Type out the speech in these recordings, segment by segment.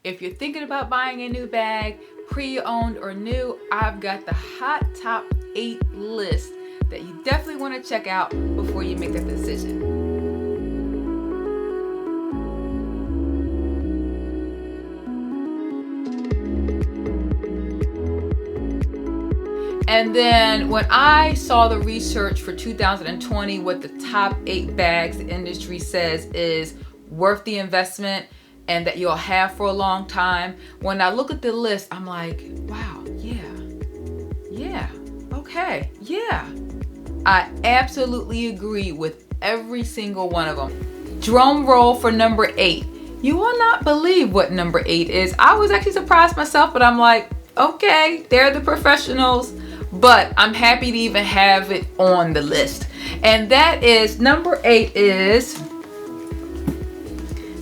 If you're thinking about buying a new bag, pre-owned or new, I've got the hot top 8 list that you definitely want to check out before you make that decision. And then when I saw the research for 2020, what the top 8 bags the industry says is worth the investment and that you'll have for a long time, when I look at the list, I'm like, wow, yeah, okay, yeah. I absolutely agree with every single one of them. Drum roll for number 8. You will not believe what number 8 is. I was actually surprised myself, but I'm like, okay, they're the professionals, but I'm happy to even have it on the list. And that is, number 8 is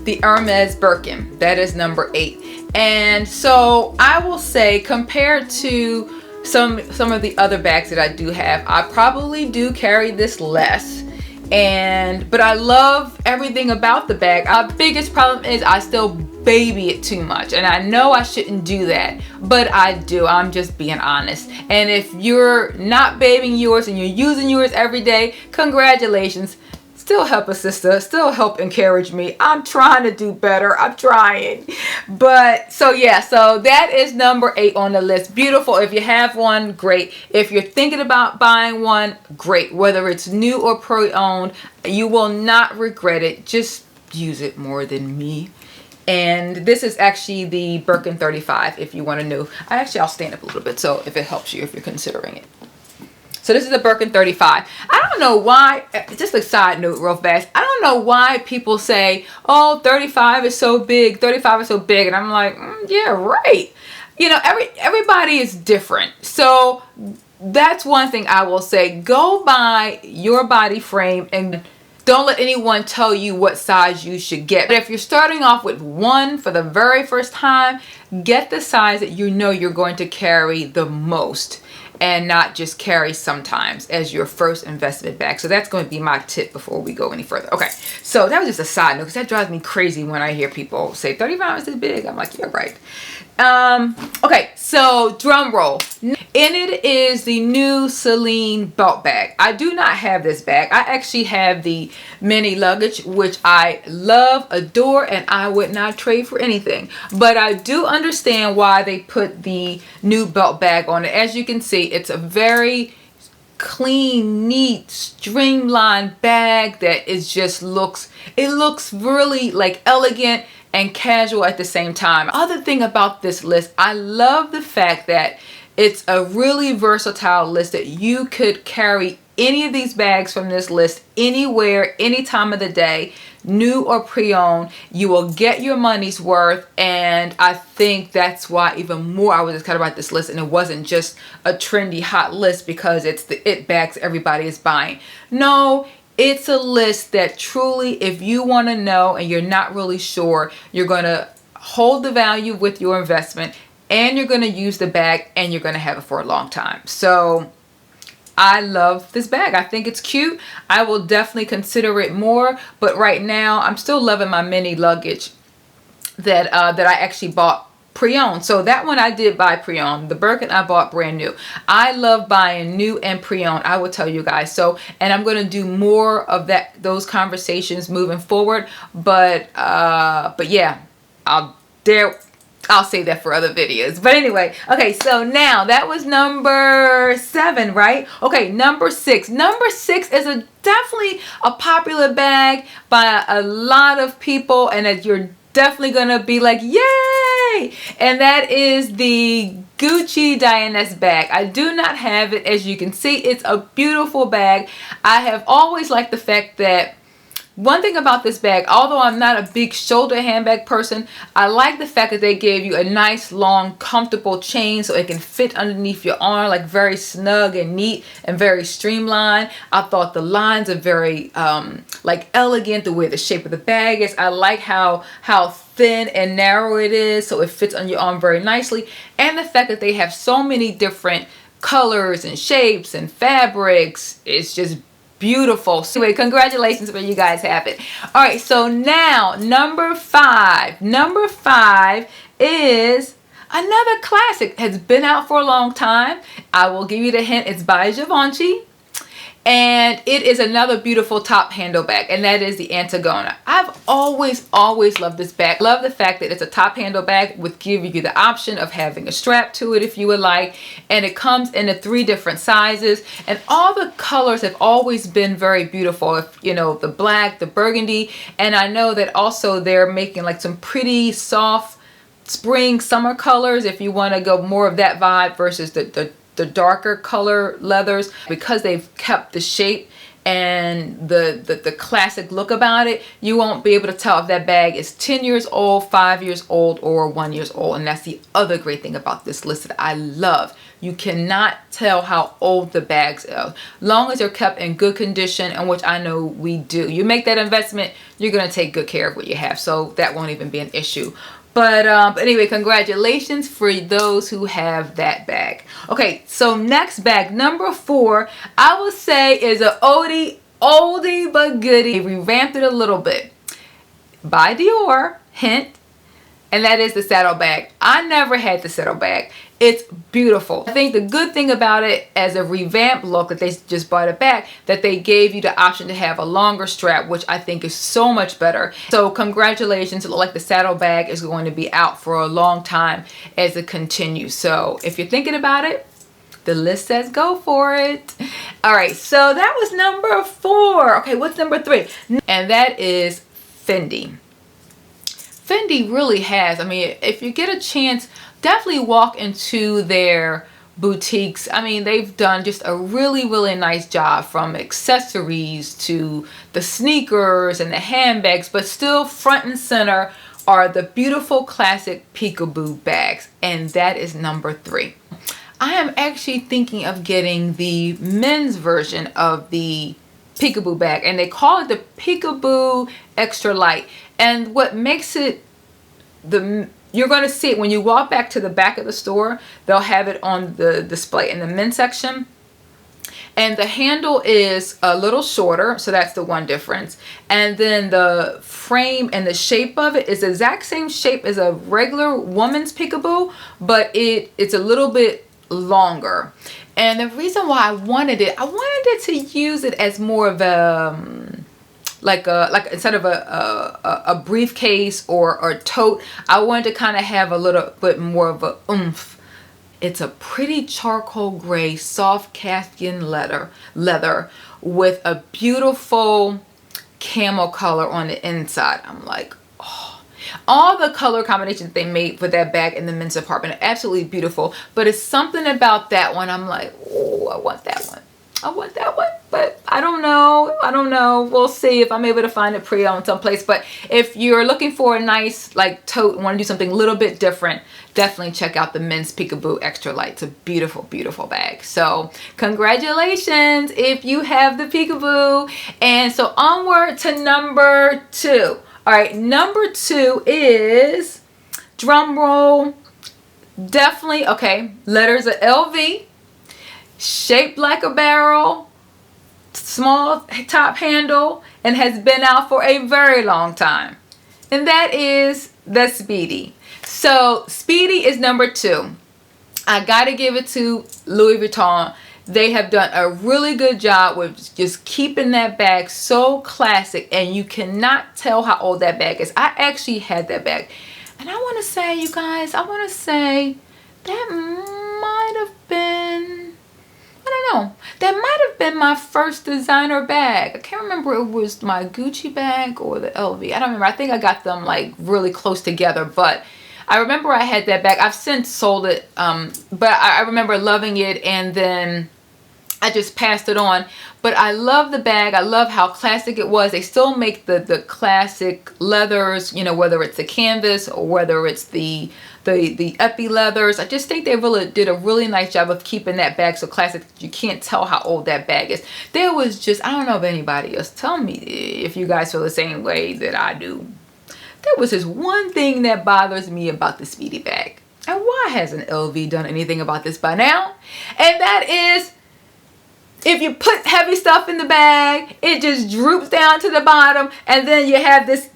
the Hermes Birkin. That is number 8. And so I will say, compared to some of the other bags that I do have, I probably do carry this less. But I love everything about the bag. Our biggest problem is I still baby it too much, and I know I shouldn't do that, but I do. I'm just being honest. And if you're not babying yours and you're using yours every day, congratulations. Still help a sister, still help encourage me. I'm trying to do better. I'm trying. But so yeah, so that is number 8 on the list. Beautiful. If you have one, great. If you're thinking about buying one, great. Whether it's new or pre-owned, you will not regret it. Just use it more than me. And this is actually the Birkin 35 if you want to know. I'll stand up a little bit so if it helps you if you're considering it. So this is a Birkin 35. I don't know why, just a side note real fast. I don't know why people say, oh, 35 is so big, 35 is so big. And I'm like, yeah, right. You know, everybody is different. So that's one thing I will say. Go by your body frame and don't let anyone tell you what size you should get. But if you're starting off with one for the very first time, get the size that you know you're going to carry the most, and not just carry sometimes as your first investment bag. So that's going to be my tip before we go any further. Okay, so that was just a side note because that drives me crazy when I hear people say 35 is too big. I'm like, yeah, right. Okay, so drum roll. In it is the new Celine belt bag. I do not have this bag. I actually have the mini luggage, which I love, adore, and I would not trade for anything. But I do understand why they put the new belt bag on it. As you can see, it's a very clean, neat, streamlined bag that is just looks really like elegant and casual at the same time. Other thing about this list, I love the fact that it's a really versatile list that you could carry any of these bags from this list anywhere, any time of the day, new or pre-owned. You will get your money's worth, and I think that's why even more I was excited about this list, and it wasn't just a trendy hot list because it's the it bags everybody is buying. No, it's a list that truly, if you want to know and you're not really sure, you're going to hold the value with your investment, and you're going to use the bag, and you're going to have it for a long time. So I love this bag. I think it's cute. I will definitely consider it more, but right now I'm still loving my mini luggage that I actually bought pre-owned. So that one I did buy pre-owned. The Birkin I bought brand new. I love buying new and pre-owned, I will tell you guys. So, and I'm going to do more of those conversations moving forward. But yeah, I'll save that for other videos. But anyway, okay, so now that was number 7, right? Okay, number 6. Number 6 is definitely a popular bag by a lot of people, and that you're definitely gonna be like, yay! And that is the Gucci Diane's bag. I do not have it. As you can see, it's a beautiful bag. I have always liked the fact that one thing about this bag, although I'm not a big shoulder handbag person, I like the fact that they gave you a nice, long, comfortable chain so it can fit underneath your arm, like very snug and neat and very streamlined. I thought the lines are very like elegant, the way the shape of the bag is. I like how thin and narrow it is, so it fits on your arm very nicely. And the fact that they have so many different colors and shapes and fabrics, it's just beautiful. So anyway, congratulations when you guys have it. All right, so now number 5. Number 5 is another classic. Has been out for a long time. I will give you the hint. It's by Givenchy. And it is another beautiful top handle bag, and that is the Antigona. I've always loved this bag. Love the fact that it's a top handle bag with giving you the option of having a strap to it if you would like. And it comes in 3 different sizes, and all the colors have always been very beautiful. If you know, the black, the burgundy, and I know that also they're making like some pretty soft spring summer colors if you want to go more of that vibe versus the darker color leathers, because they've kept the shape and the classic look about it. You won't be able to tell if that bag is 10 years old, 5 years old, or 1 year old. And that's the other great thing about this list that I love. You cannot tell how old the bags are, long as they're kept in good condition, and which I know we do. You make that investment, you're going to take good care of what you have, so that won't even be an issue. But anyway, congratulations for those who have that bag. Okay, so next bag, number 4, I will say is a oldie but goodie. They revamped it a little bit. By Dior, hint, and that is the saddle bag. I never had the saddle bag. It's beautiful. I think the good thing about it as a revamped look that they just brought it back, that they gave you the option to have a longer strap, which I think is so much better. So congratulations. It looks like the saddle bag is going to be out for a long time as it continues. So if you're thinking about it, the list says go for it. All right, so that was number 4. Okay, what's number 3? And that is Fendi. Fendi really has, I mean, if you get a chance, definitely walk into their boutiques. I mean, they've done just a really nice job, from accessories to the sneakers and the handbags, but still front and center are the beautiful classic peekaboo bags, and that is number 3. I am actually thinking of getting the men's version of the peekaboo bag, and they call it the Peekaboo Extra Light. And what makes it, you're going to see it when you walk back to the back of the store. They'll have it on the display in the men's section, and the handle is a little shorter, so that's the one difference. And then the frame and the shape of it is the exact same shape as a regular woman's peekaboo, but it's a little bit longer. And the reason why I wanted it to use it as more of a like instead of a briefcase or a tote, I wanted to kind of have a little bit more of a oomph. It's a pretty charcoal gray soft Caspian leather with a beautiful camel color on the inside. I'm like, oh, all the color combinations they made for that bag in the men's department are absolutely beautiful, but it's something about that one. I'm like, oh, I want that one. I want that one, but I don't know. We'll see if I'm able to find it pre-owned someplace. But if you're looking for a nice like tote and want to do something a little bit different, definitely check out the men's Peekaboo Extra Light. It's a beautiful bag. So congratulations if you have the Peekaboo. And so onward to number 2. All right, number 2 is, drum roll, definitely, okay, letters of LV. Shaped like a barrel, small top handle, and has been out for a very long time. And that is the Speedy. So Speedy is number 2. I gotta give it to Louis Vuitton. They have done a really good job with just keeping that bag so classic, and you cannot tell how old that bag is. I actually had that bag, and I want to say, you guys, that might have been, I don't know. That might have been my first designer bag. I can't remember if it was my Gucci bag or the LV. I don't remember. I think I got them like really close together, but I remember I had that bag. I've since sold it, but I remember loving it, and then I just passed it on. But I love the bag. I love how classic it was. They still make the classic leathers, you know, whether it's the canvas or whether it's the epi leathers. I just think they really did a really nice job of keeping that bag so classic that you can't tell how old that bag is. There was just, I don't know if anybody else, tell me if you guys feel the same way that I do. There was this one thing that bothers me about the Speedy bag. And why hasn't LV done anything about this by now? And that is, if you put heavy stuff in the bag, it just droops down to the bottom, and then you have this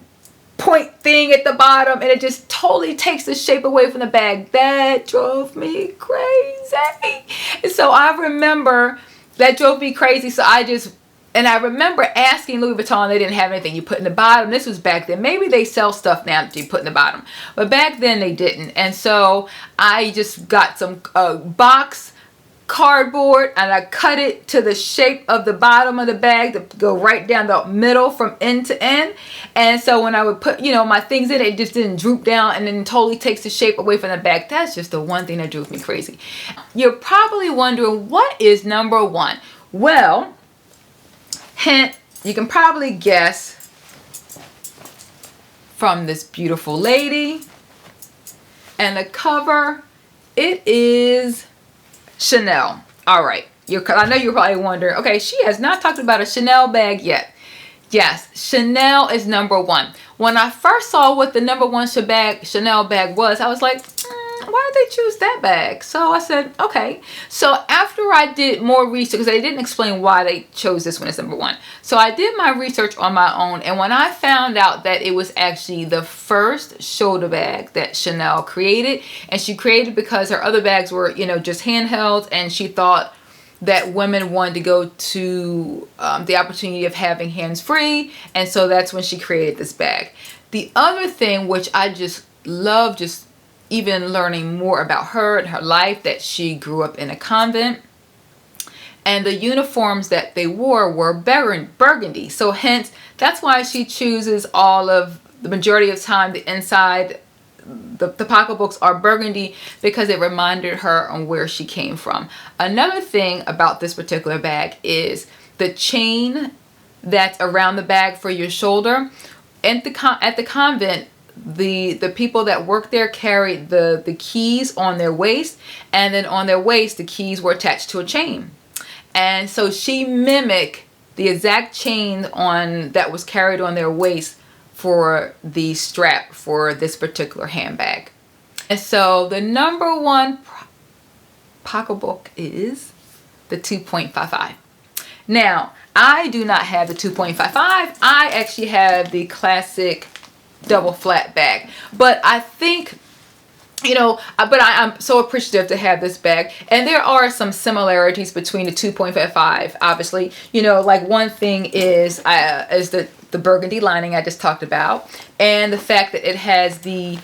point thing at the bottom, and it just totally takes the shape away from the bag. That drove me crazy. And so I remember that drove me crazy. So I remember asking Louis Vuitton, they didn't have anything you put in the bottom. This was back then. Maybe they sell stuff now that you put in the bottom, but back then they didn't. And so I just got some box cardboard, and I cut it to the shape of the bottom of the bag to go right down the middle from end to end. And so when I would put, you know, my things in it, it just didn't droop down and then totally takes the shape away from the bag. That's just the one thing that drove me crazy. You're probably wondering, what is number one? Well, hint, you can probably guess from this beautiful lady and the cover. It is Chanel. All right. I know you're probably wondering, okay, she has not talked about a Chanel bag yet. Yes, Chanel is number one. When I first saw what the number one Chanel bag was, I was like, why did they choose that bag? So I said, okay. So after I did more research, because they didn't explain why they chose this one as number one. So I did my research on my own, and when I found out that it was actually the first shoulder bag that Chanel created, and she created because her other bags were, you know, just handhelds, and she thought that women wanted to go to the opportunity of having hands free, and so that's when she created this bag. The other thing, which I just love, just even learning more about her and her life, that she grew up in a convent, and the uniforms that they wore were burgundy. So hence, that's why she chooses all of the majority of time the inside, the pocketbooks are burgundy, because it reminded her on where she came from. Another thing about this particular bag is the chain that's around the bag for your shoulder. At the convent, the people that work there carried the keys on their waist, and then on their waist the keys were attached to a chain. And so she mimicked the exact chain that was carried on their waist for the strap for this particular handbag. And so the number one pocketbook is the 2.55. Now, I do not have the 2.55. I actually have the classic double flat bag, but I think, you know, I'm so appreciative to have this bag. And there are some similarities between the 2.55, obviously. You know, like one thing is the burgundy lining I just talked about, and the fact that it has the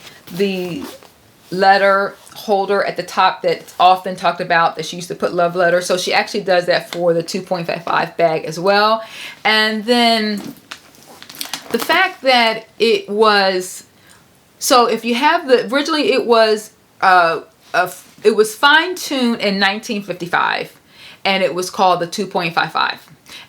letter holder at the top that's often talked about, that she used to put love letters. So she actually does that for the 2.55 bag as well. And then the fact that it was, so if you have originally it was fine-tuned in 1955, and it was called the 2.55.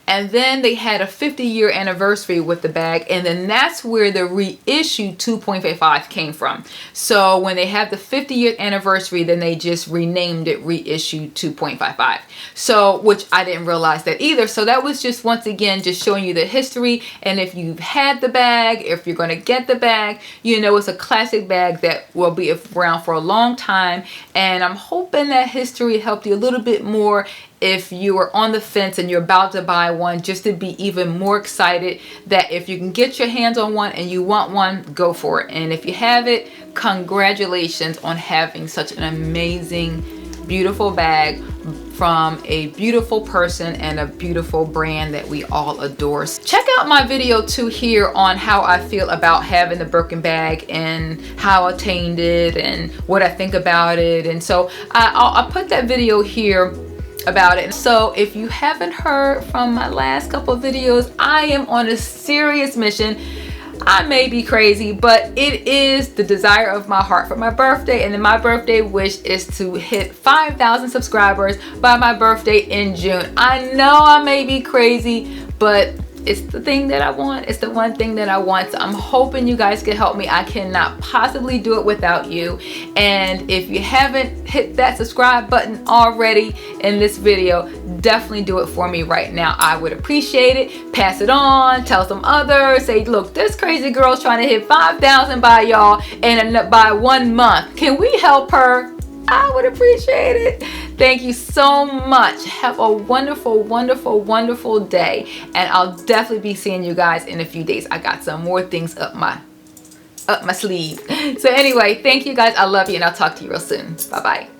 And then they had a 50-year anniversary with the bag, and then that's where the reissued 2.55 came from. So when they had the 50-year anniversary, then they just renamed it reissued 2.55. So, which I didn't realize that either. So that was just, once again, just showing you the history. And if you've had the bag, if you're going to get the bag, you know it's a classic bag that will be around for a long time. And I'm hoping that history helped you a little bit more if you are on the fence and you're about to buy one, just to be even more excited that if you can get your hands on one and you want one, go for it. And if you have it, congratulations on having such an amazing, beautiful bag from a beautiful person and a beautiful brand that we all adore. Check out my video too here on how I feel about having the Birkin bag and how I attained it and what I think about it. And so I'll put that video here about it. So if you haven't heard from my last couple of videos, I am on a serious mission. I may be crazy, but it is the desire of my heart for my birthday, and then my birthday wish is to hit 5,000 subscribers by my birthday in June. I know I may be crazy, but it's the thing that I want. It's the one thing that I want. So I'm hoping you guys can help me. I cannot possibly do it without you. And if you haven't hit that subscribe button already in this video, definitely do it for me right now. I would appreciate it. Pass it on. Tell some others. Say, look, this crazy girl's trying to hit 5,000 by y'all and by 1 month. Can we help her? I would appreciate it. Thank you so much. Have a wonderful, wonderful, wonderful day. And I'll definitely be seeing you guys in a few days. I got some more things up my sleeve. So anyway, thank you guys. I love you, and I'll talk to you real soon. Bye-bye.